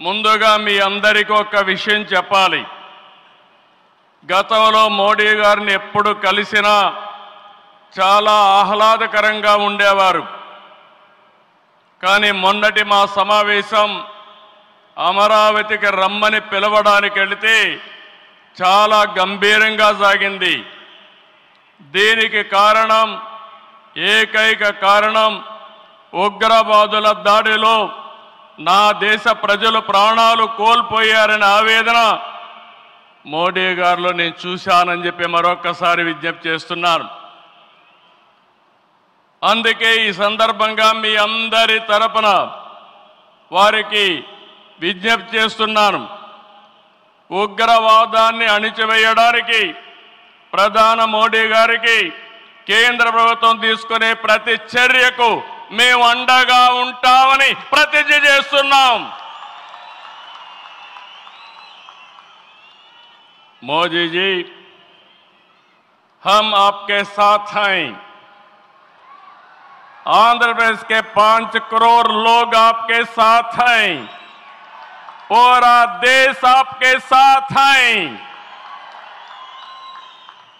ముందుగా మీ అందరికీ ఒక విషయం చెప్పాలి. గతంలో మోడీ గారిని ఎప్పుడు కలిసినా చాలా ఆహ్లాదకరంగా ఉండేవారు. కానీ మొన్నటి మా సమావేశం అమరావతికి రమ్మని పిలవడానికి వెళితే చాలా గంభీరంగా సాగింది. దీనికి కారణం, ఏకైక కారణం, ఉగ్రవాదుల దాడిలో నా దేశ ప్రజలు ప్రాణాలు కోల్పోయారనే ఆవేదన మోడీ గారిలో నేను చూశానని చెప్పి మరొకసారి విజ్ఞప్తి చేస్తున్నాను. అందుకే ఈ సందర్భంగా మీ అందరి తరపున వారికి విజ్ఞప్తి చేస్తున్నాను. ఉగ్రవాదాన్ని అణిచివేయడానికి ప్రధాని మోడీ గారికి కేంద్ర ప్రభుత్వం తీసుకునే ప్రతి చర్యకు మేము అండగా ఉంటామని ప్రతిజ్ఞ చేస్తున్నాం. मोदी जी, हम आपके साथ हैं. आंध्र प्रदेश के 5 करोड़ लोग आपके साथ हैं. पूरा देश आपके साथ हैं.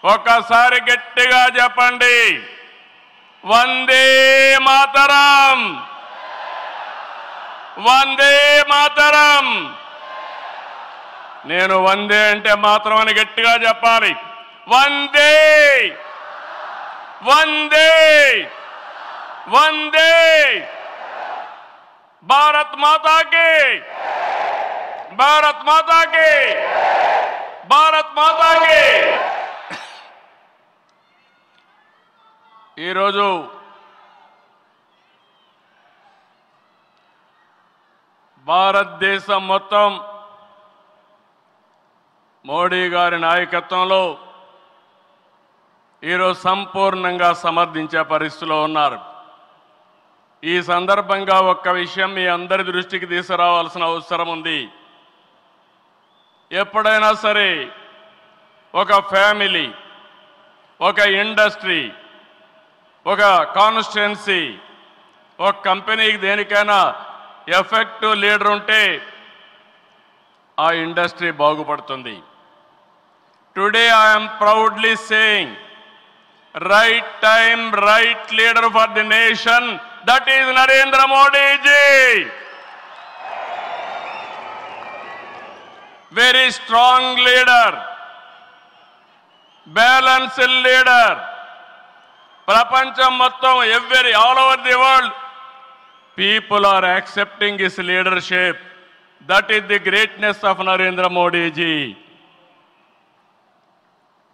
ఒకసారి గట్టిగా చెప్పండి, వందే మాతరం, వందే మాతరం. నేను వందే అంటే మాత్రం అని గట్టిగా చెప్పాలి. వందే వందే వందే. భారత్ మాతాకి, భారత్ మాతాకి, భారత్ మాతాకి. ఈరోజు భారతదేశం మొత్తం మోడీ గారి నాయకత్వంలో ఈరోజు సంపూర్ణంగా సమర్థించే పరిస్థితిలో ఉన్నారు. ఈ సందర్భంగా ఒక్క విషయం మీ అందరి దృష్టికి తీసుకురావాల్సిన అవసరం ఉంది. ఎప్పుడైనా సరే ఒక ఫ్యామిలీ, ఒక ఇండస్ట్రీ, ఒక కాన్స్టిట్యుయెన్సీ, ఒక కంపెనీకి దేనికైనా ఎఫెక్టివ్ లీడర్ ఉంటే ఆ ఇండస్ట్రీ బాగుపడుతుంది. Today I am proudly saying, right time, right leader for the nation, that is Narendra Modi ji. Very strong leader, balanced leader. Prapancham mottam, all over the world, people are accepting his leadership. That is the greatness of Narendra Modi ji.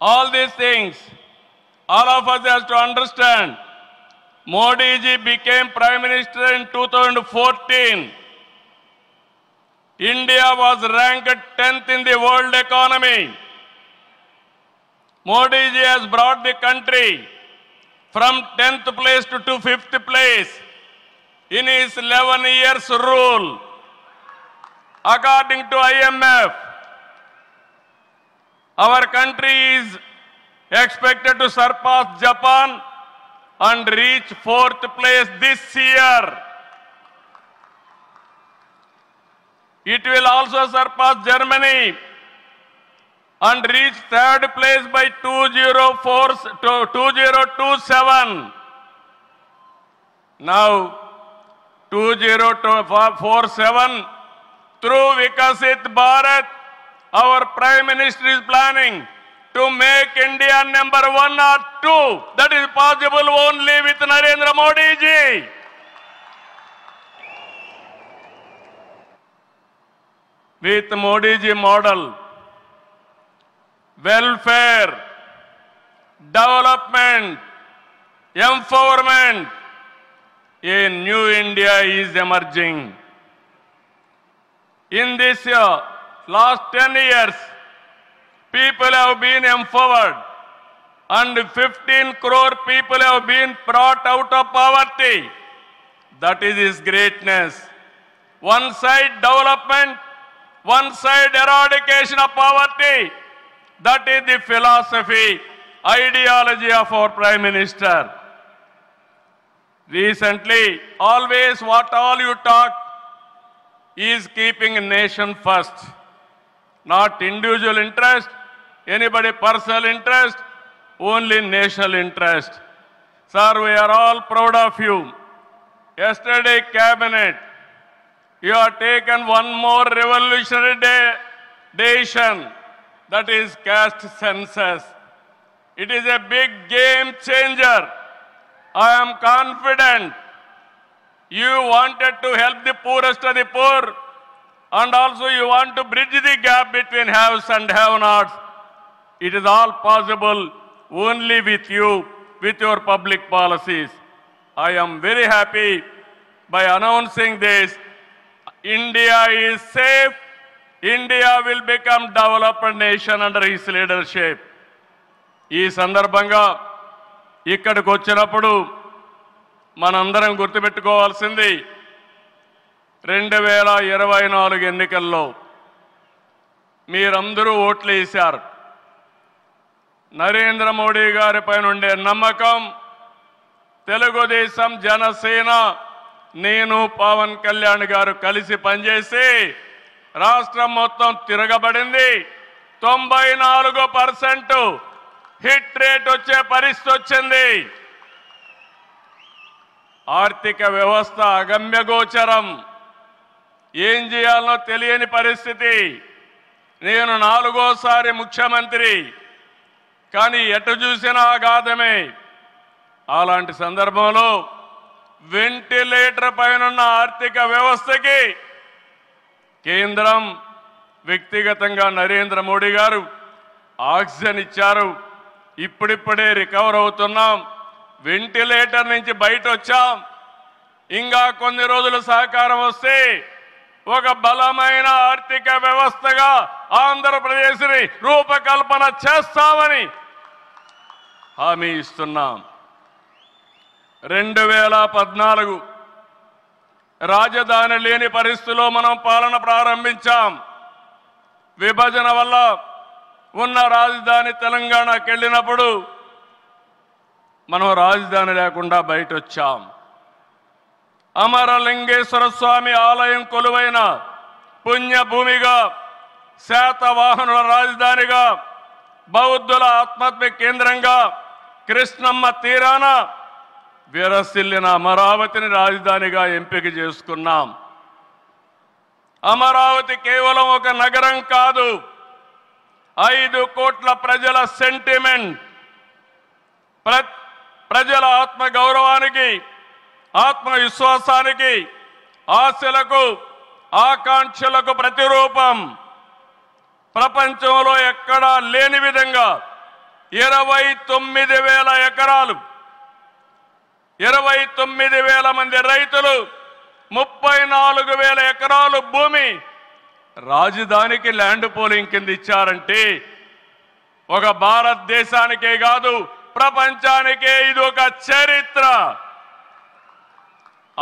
All these things, all of us have to understand. Modi ji became Prime Minister in 2014. India was ranked 10th in the world economy. Modi ji has brought the country from 10th place to 5th place in his 11 years rule. According to IMF, our country is expected to surpass Japan and reach 4th place this year. It will also surpass Germany and reach 3rd place by 2027. Now, 2047, through Vikasit Bharat, our Prime Minister is planning to make India number 1 or 2. That is possible only with Narendra Modi ji. With Modi ji model, welfare, development, empowerment, a new India is emerging. In this last 10 years, people have been empowered and 15 crore people have been brought out of poverty. That is his greatness. One side development, one side eradication of poverty. That is the philosophy, ideology of our Prime Minister. Recently, always what all you talk, is keeping nation first, not individual interest, anybody personal interest, only national interest. Sir, we are all proud of you. Yesterday, Cabinet, you have taken one more revolutionary decision, that is caste census. It is a big game changer. I am confident you wanted to help the poorest of the poor, and also you want to bridge the gap between haves and have-nots. It is all possible only with you, with your public policies. I am very happy by announcing this. India is safe. India will become developed nation under his leadership. ఈ సందర్భంగా ఇక్కడికి వచ్చినప్పుడు మనందరం గుర్తుపెట్టుకోవాల్సింది 2024 ఎన్నికల్లో మీరందరూ ఓట్లు వేశారు. నరేంద్ర మోడీ గారి పైన ఉండే నమ్మకం, తెలుగుదేశం, జనసేన, నేను, పవన్ కళ్యాణ్ గారు కలిసి పనిచేసి రాష్ట్రం మొత్తం తిరగబడింది. 94% హిట్ రేట్ వచ్చే పరిస్థితి వచ్చింది. ఆర్థిక వ్యవస్థ అగమ్యగోచరం, ఏం చేయాలనో తెలియని పరిస్థితి. నేను 4వ ముఖ్యమంత్రి, కానీ ఎటు చూసినా ఆఘాతమే. అలాంటి సందర్భంలో వెంటిలేటర్ పైన ఆర్థిక వ్యవస్థకి కేంద్రం, వ్యక్తిగతంగా నరేంద్ర మోడీ గారు ఆక్సిజన్ ఇచ్చారు. ఇప్పుడిప్పుడే రికవర్ అవుతున్నాం, వెంటిలేటర్ నుంచి బయట వచ్చాం. ఇంకా కొన్ని రోజులు సహకారం వస్తే ఒక బలమైన ఆర్థిక వ్యవస్థగా ఆంధ్రప్రదేశ్ని రూపకల్పన చేస్తామని హామీ ఇస్తున్నాం. 2014 రాజధాని లేని పరిస్థితిలో మనం పాలన ప్రారంభించాం. విభజన వల్ల ఉన్న రాజధాని తెలంగాణకి వెళ్ళినప్పుడు మనం రాజధాని లేకుండా బయట వచ్చాం. అమరలింగేశ్వర స్వామి ఆలయం కొలువైన పుణ్యభూమిగా, శాతవాహనుల రాజధానిగా, బౌద్ధుల ఆత్మహత్య కేంద్రంగా, కృష్ణమ్మ తీరాన విరసిల్లిన అమరావతిని రాజధానిగా ఎంపిక చేసుకున్నాం. అమరావతి కేవలం ఒక నగరం కాదు, 5 కోట్ల ప్రజల సెంటిమెంట్. ప్రజల ఆత్మ గౌరవానికి, ఆత్మవిశ్వాసానికి, ఆశలకు, ఆకాంక్షలకు ప్రతిరూపం. ప్రపంచంలో ఎక్కడా లేని విధంగా 29,000 ఎకరాలు, 29,000 మంది రైతులు, 34,000 ఎకరాలు భూమి రాజధానికి ల్యాండ్ పోలింగ్ కింద ఇచ్చారంటే ఒక భారతదేశానికే కాదు, ప్రపంచానికే ఇది ఒక చరిత్ర.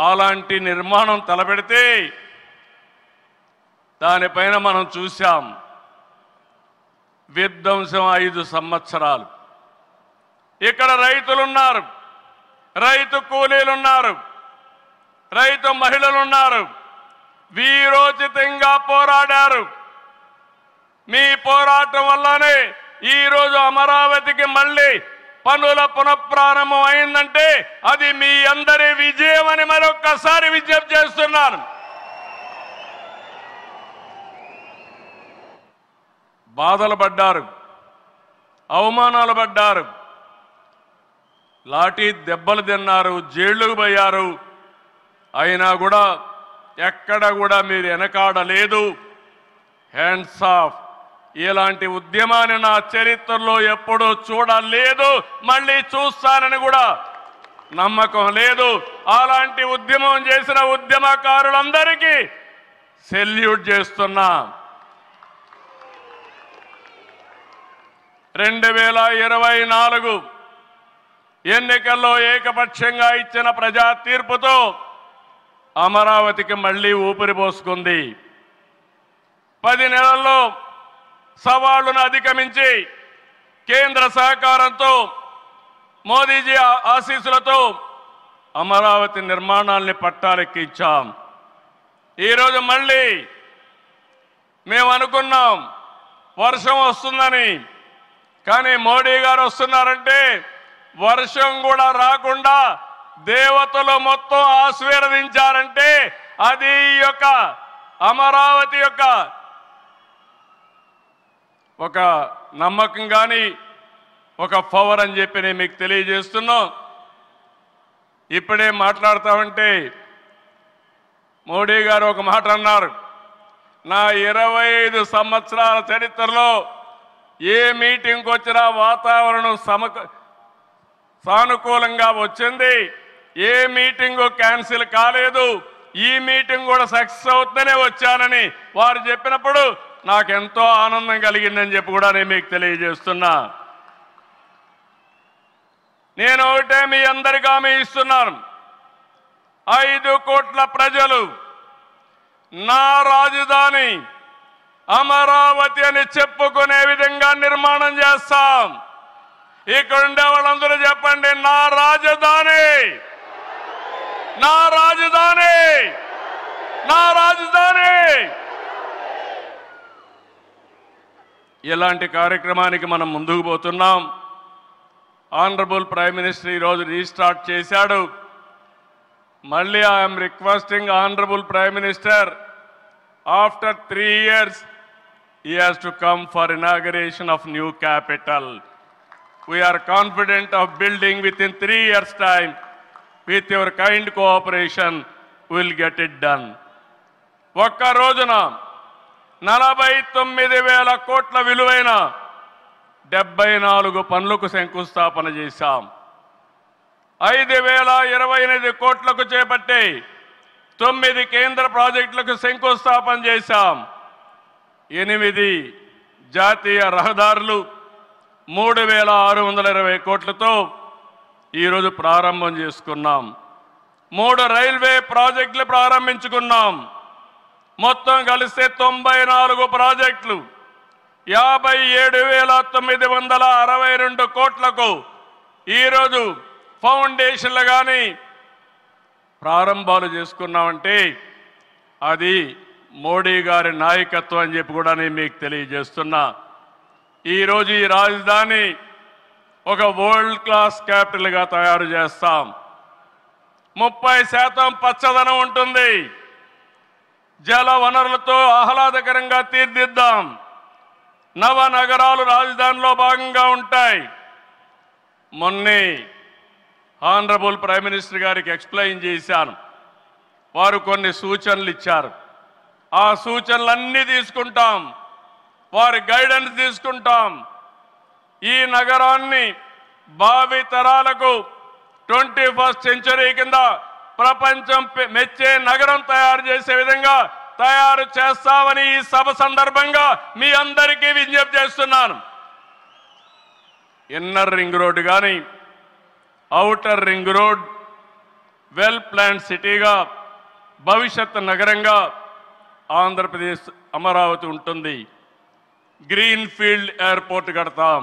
అలాంటి నిర్మాణం తలపెడితే దానిపైన మనం చూశాం విధ్వంసం 5 సంవత్సరాలు. ఇక్కడ రైతులున్నారు, రైతు కూలీలున్నారు, రైతు మహిళలున్నారు, వీరోచితంగా పోరాడారు. మీ పోరాటం వల్లనే ఈరోజు అమరావతికి మళ్ళీ పనుల పునఃప్రారంభం అయిందంటే అది మీ అందరి విజయమని మరొక్కసారి విజ్ఞప్తి చేస్తున్నాను. బాధలు పడ్డారు, అవమానాలు పడ్డారు, లాఠీ దెబ్బలు తిన్నారు, జైళ్లకు పోయారు. అయినా కూడా ఎక్కడ కూడా మీరు వెనకాడలేదు. Hands of. ఇలాంటి ఉద్యమాన్ని నా చరిత్రలో ఎప్పుడూ చూడలేదు, మళ్ళీ చూస్తానని కూడా నమ్మకం లేదు. అలాంటి ఉద్యమం చేసిన ఉద్యమకారులందరికీ సెల్యూట్ చేస్తున్నా. 2024 ఎన్నికల్లో ఏకపక్షంగా ఇచ్చిన ప్రజా తీర్పుతో అమరావతికి మళ్ళీ ఊపిరి పోసుకుంది. 10 నెలల్లో సవాళ్లను అధిగమించి కేంద్ర సహకారంతో, మోదీజీ ఆశీస్సులతో అమరావతి నిర్మాణాల్ని పట్టాలెక్కించాం. ఈరోజు మళ్ళీ మేము అనుకున్నాం వర్షం వస్తుందని, కానీ మోడీ గారు వస్తున్నారంటే వర్షం కూడా రాకుండా దేవతలు మొత్తం ఆశీర్వదించారంటే అది ఈ యొక్క అమరావతి యొక్క ఒక నమ్మకం కానీ ఒక పవర్ అని చెప్పి నేను మీకు తెలియజేస్తున్నాం. ఇప్పుడే మాట్లాడతామంటే మోడీ గారు ఒక మాట అన్నారు, నా 25 సంవత్సరాల చరిత్రలో ఏ మీటింగ్కి వచ్చినా వాతావరణం సానుకూలంగా వచ్చింది, ఏ మీటింగు క్యాన్సిల్ కాలేదు, ఈ మీటింగ్ కూడా సక్సెస్ అవుతుందనే వచ్చానని వారు చెప్పినప్పుడు నాకెంతో ఆనందం కలిగిందని చెప్పి కూడా నేను మీకు తెలియజేస్తున్నా. నేను ఒకటే మీ అందరికీ హామీ ఇస్తున్నాను, 5 కోట్ల ప్రజలు నా రాజధాని అమరావతి అని చెప్పుకునే విధంగా నిర్మాణం చేస్తాం. ఇక్కడ ఉండే వాళ్ళందరూ చెప్పండి, నా రాజధాని, నా రాజధాని, నా రాజధాని. ఇలాంటి కార్యక్రమానికి మనం ముందుకు పోతున్నాం. ఆనరబుల్ ప్రైమ్ మినిస్టర్ ఈరోజు రీస్టార్ట్ చేశాడు. మళ్ళీ I'm requesting honourable prime minister, after 3 years he has to come for inauguration of new capital. We are confident of building within 3 years time. With your kind cooperation we will get it done. ఒక్క రోజున 49,000 కోట్ల విలువైన 74 పనులకు శంకుస్థాపన చేశాం. 5,028 కోట్లకు చేపట్టే 9 కేంద్ర ప్రాజెక్టులకు శంకుస్థాపన చేశాం. 8 జాతీయ రహదారులు 3,620 కోట్లతో ఈరోజు ప్రారంభం చేసుకున్నాం. 3 రైల్వే ప్రాజెక్టులు ప్రారంభించుకున్నాం. మొత్తం కలిస్తే 94 ప్రాజెక్టులు 57,962 కోట్లకు ఈరోజు ఫౌండేషన్లు కానీ ప్రారంభాలు చేసుకున్నామంటే అది మోడీ గారి నాయకత్వం అని చెప్పి కూడా నేను మీకు తెలియజేస్తున్నా. ఈరోజు ఈ రాజధాని ఒక వరల్డ్ క్లాస్ క్యాపిటల్గా తయారు చేస్తాం. 30% పచ్చదనం ఉంటుంది. జల వనరులతో ఆహ్లాదకరంగా తీర్చిదిద్దాం. నవ నగరాలు రాజధానిలో భాగంగా ఉంటాయి. మొన్నే ఆనరబుల్ ప్రైమ్ మినిస్టర్ గారికి ఎక్స్ప్లెయిన్ చేశాను. వారు కొన్ని సూచనలు ఇచ్చారు. ఆ సూచనలన్నీ తీసుకుంటాం, వారి గైడెన్స్ తీసుకుంటాం. ఈ నగరాన్ని భావి తరాలకు 21st సెంచరీ కింద ప్రపంచం మెచ్చే నగరం తయారు చేసే విధంగా తయారు చేస్తామని ఈ సభ సందర్భంగా మీ అందరికీ విజ్ఞప్తి చేస్తున్నాను. ఇన్నర్ రింగ్ రోడ్ కానీ outer ring road well plan సిటీగా భవిష్యత్ నగరంగా ఆంధ్రప్రదేశ్ అమరావతి ఉంటుంది. గ్రీన్ ఫీల్డ్ ఎయిర్పోర్ట్ కడతాం.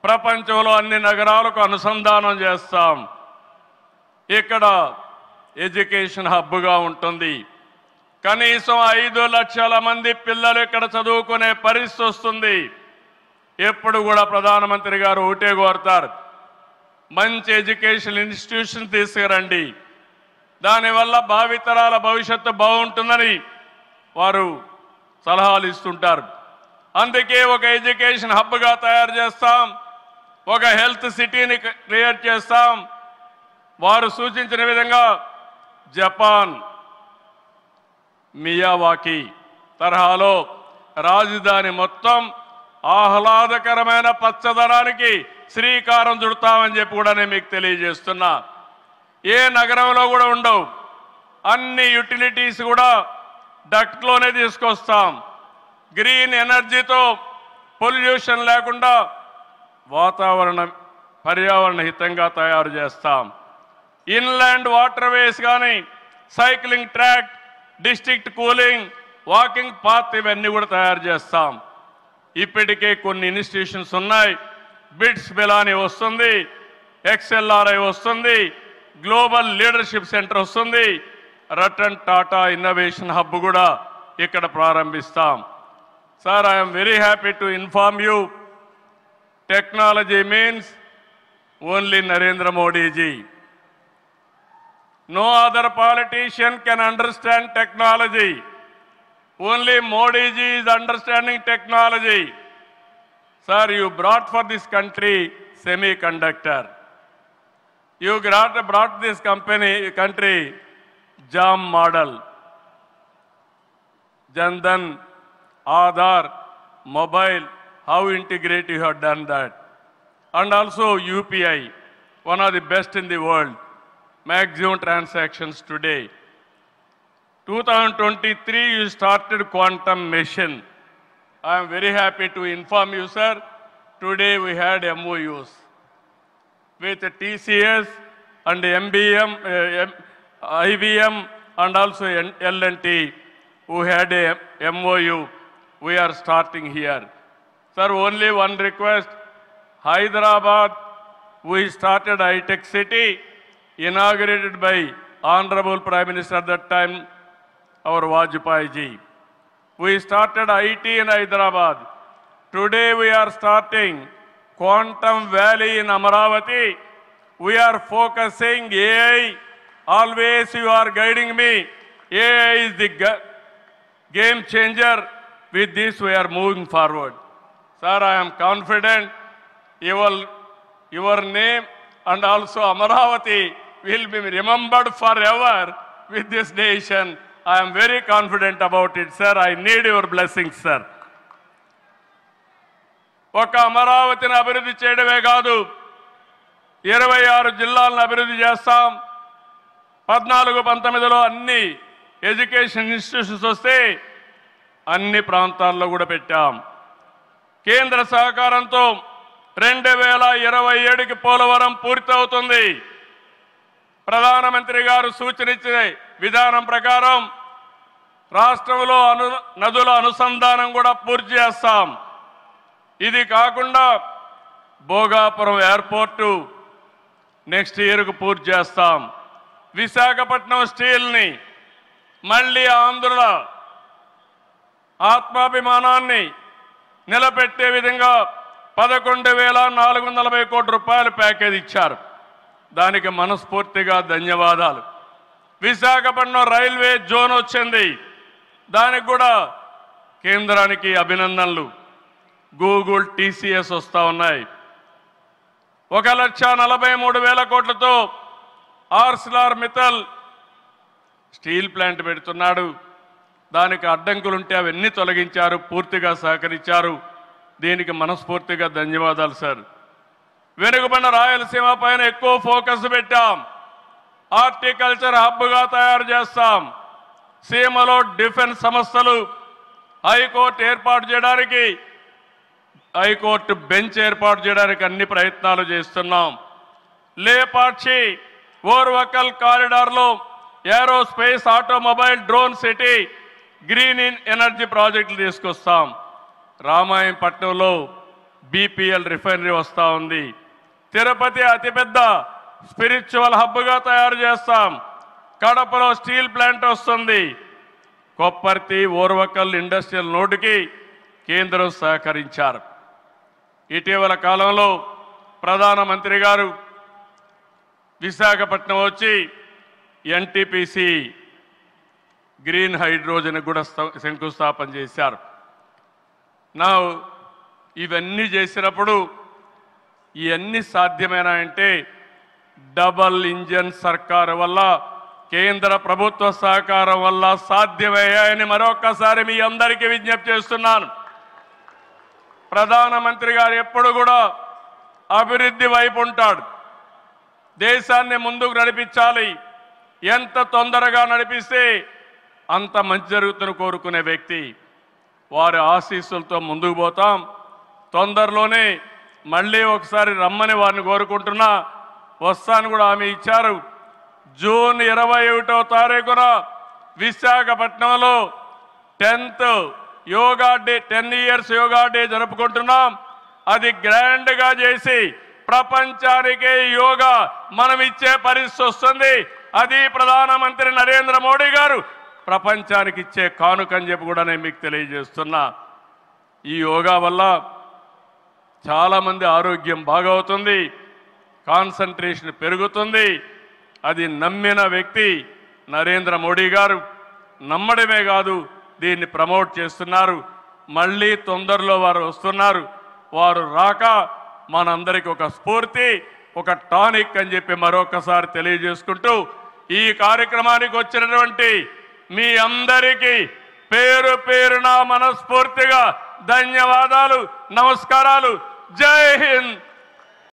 ప్రపంచంలో అన్ని నగరాలకు అనుసంధానం చేస్తాం. ఇక్కడ ఎడ్యుకేషన్ హబ్గా ఉంటుంది. కనీసం 5 లక్షల మంది పిల్లలు ఇక్కడ చదువుకునే పరిస్థితి వస్తుంది. ఎప్పుడు కూడా ప్రధానమంత్రి గారు ఒకటే కోరుతారు, మంచి ఎడ్యుకేషన్ ఇన్స్టిట్యూషన్ తీసుకురండి, దానివల్ల భావితరాల భవిష్యత్తు బాగుంటుందని వారు సలహాలు ఇస్తుంటారు. అందుకే ఒక ఎడ్యుకేషన్ హబ్గా తయారు చేస్తాం, ఒక హెల్త్ సిటీని క్రియేట్ చేస్తాం. వారు సూచించిన విధంగా జపాన్ మియావాకి తరహాలో రాజధాని మొత్తం ఆహ్లాదకరమైన పచ్చదనానికి శ్రీకారం చుడతామని చెప్పి కూడా నేను మీకు తెలియజేస్తున్నా. ఏ నగరంలో కూడా ఉండవు. అన్ని యుటిలిటీస్ కూడా డక్ట్లోనే తీసుకొస్తాం. గ్రీన్ ఎనర్జీతో పొల్యూషన్ లేకుండా పర్యావరణ హితంగా తయారు చేస్తాం. ఇన్లాండ్ వాటర్ వేస్ కానీ cycling track, district cooling, walking path ఇవన్నీ కూడా తయారు చేస్తాం. ఇప్పటికే కొన్ని ఇన్స్టిట్యూషన్స్ ఉన్నాయి. బిట్స్ బిలాని వస్తుంది, XLRI వస్తుంది, గ్లోబల్ లీడర్షిప్ సెంటర్ వస్తుంది. రతన్ టాటా ఇన్నోవేషన్ హబ్ కూడా ఇక్కడ ప్రారంభిస్తాం. Sir, I am very happy to inform you, technology means only Narendra Modi ji. No other politician can understand technology. Only Modi ji is understanding technology. Sir, you brought for this country semiconductor. You brought this country JAM model. Jandan, Aadhaar, mobile, how integrate you have done that. And also UPI, one of the best in the world. Maximum transactions today. 2023, you started quantum mission. I am very happy to inform you, sir. Today we had MOUs with TCS and MBM, IBM and also L&T, who had a MOU. We are starting here. Sir, only one request. Hyderabad, we started high-tech city, inaugurated by Honorable Prime Minister at that time, our Vajpayee ji. We started IT in Hyderabad. Today we are starting Quantum Valley in Amaravati. We are focusing AI. Always you are guiding me. AI is the game changer. With this we are moving forward. Sir, I am confident your name and also Amaravati will be remembered forever with this nation. I am very confident about it, sir. I need your blessings, sir. ఒక అమరావతిని అభివృద్ధి చేయడమే కాదు, 26 జిల్లాలను అభివృద్ధి చేస్తాం. 14-19లో అన్ని education institutions వస్తే అన్ని ప్రాంతాల్లో కూడా పెట్టాం. కేంద్ర సహకారంతో 2027కి పోలవరం పూర్తవుతుంది. ప్రధానమంత్రి గారు సూచనిచ్చే విధానం ప్రకారం రాష్ట్రంలో నదుల అనుసంధానం కూడా పూర్తి చేస్తాం. ఇది కాకుండా భోగాపురం ఎయిర్పోర్టు నెక్స్ట్ ఇయర్కు పూర్తి చేస్తాం. విశాఖపట్నం స్టీల్ని మళ్ళీ ఆంధ్రుల ఆత్మాభిమానాన్ని నిలబెట్టే విధంగా 11,440 కోట్ల రూపాయల ప్యాకేజ్ ఇచ్చారు. దానికి మనస్ఫూర్తిగా ధన్యవాదాలు. విశాఖపట్నం రైల్వే జోన్ వచ్చింది, దానికి కూడా కేంద్రానికి అభినందనలు. గూగుల్, TCS వస్తూ ఉన్నాయి. 1,43,000 కోట్లతో ఆర్సిలార్ మిత్తల్ స్టీల్ ప్లాంట్ పెడుతున్నాడు. దానికి అడ్డంకులుంటే అవన్నీ తొలగించారు, పూర్తిగా సహకరించారు. దీనికి మనస్ఫూర్తిగా ధన్యవాదాలు సార్. వెనుకబడిన రాయలసీమ పైన ఎక్కువ ఫోకస్ పెట్టాం. హార్టికల్చర్ హబ్గా తయారు చేస్తాం. సీమలో డిఫెన్స్ సంస్థలు, హైకోర్టు ఏర్పాటు చేయడానికి, హైకోర్టు బెంచ్ ఏర్పాటు చేయడానికి అన్ని ప్రయత్నాలు చేస్తున్నాం. లేపాక్షి ఓర్వకల్ కారిడార్లో aerospace, automobile, drone city, green energy ప్రాజెక్టులు తీసుకొస్తాం. రామాయంపట్నంలో BPL రిఫైనరీ వస్తూ ఉంది. తిరుపతి అతిపెద్ద స్పిరిచువల్ హబ్గా తయారు చేస్తాం. కడపలో స్టీల్ ప్లాంట్ వస్తుంది. కొప్పర్తి, ఓర్వకల్ ఇండస్ట్రియల్ నోటుకి కేంద్రం సహకరించారు. ఇటీవల కాలంలో ప్రధానమంత్రి గారు విశాఖపట్నం వచ్చి NTPC గ్రీన్ హైడ్రోజన్ కూడా శంకుస్థాపన చేశారు. ఇవన్నీ చేసినప్పుడు ఇవన్నీ సాధ్యమేనాయంటే డబల్ ఇంజన్ సర్కారు వల్ల, కేంద్ర ప్రభుత్వ సహకారం వల్ల సాధ్యమయ్యాయని మరొకసారి మీ అందరికీ విజ్ఞప్తి చేస్తున్నాను. ప్రధానమంత్రి గారు ఎప్పుడు కూడా అభివృద్ధి వైపు ఉంటాడు. దేశాన్ని ముందుకు నడిపించాలి. ఎంత తొందరగా నడిపిస్తే అంత మంచి జరుగుతుందని కోరుకునే వ్యక్తి. వారి ఆశీస్సులతో ముందుకు పోతాం. తొందరలోనే మళ్ళీ ఒకసారి రమ్మని వారిని కోరుకుంటున్నా. వస్తాను కూడా హామీ ఇచ్చారు. జూన్ 21వ తారీఖున విశాఖపట్నంలో 10th yoga day, 10 years yoga day జరుపుకుంటున్నాం. అది గ్రాండ్గా చేసి ప్రపంచానికే యోగా మనం ఇచ్చే పరిస్థితి వస్తుంది. అది ప్రధానమంత్రి నరేంద్ర మోడీ గారు ప్రపంచానికి ఇచ్చే కానుకని చెప్పి కూడా నేను మీకు తెలియజేస్తున్నా. ఈ యోగా వల్ల చాలామంది ఆరోగ్యం బాగవుతుంది, కాన్సంట్రేషన్ పెరుగుతుంది. అది నమ్మిన వ్యక్తి నరేంద్ర మోడీ గారు. నమ్మడమే కాదు, దీన్ని ప్రమోట్ చేస్తున్నారు. మళ్ళీ తొందరలో వారు వస్తున్నారు. వారు రాక మనందరికీ ఒక స్ఫూర్తి, ఒక టానిక్ అని చెప్పి మరొకసారి తెలియజేసుకుంటూ ఈ కార్యక్రమానికి వచ్చినటువంటి మీ అందరికీ పేరు పేరున మనస్ఫూర్తిగా ధన్యవాదాలు, నమస్కారాలు. జై హింద్.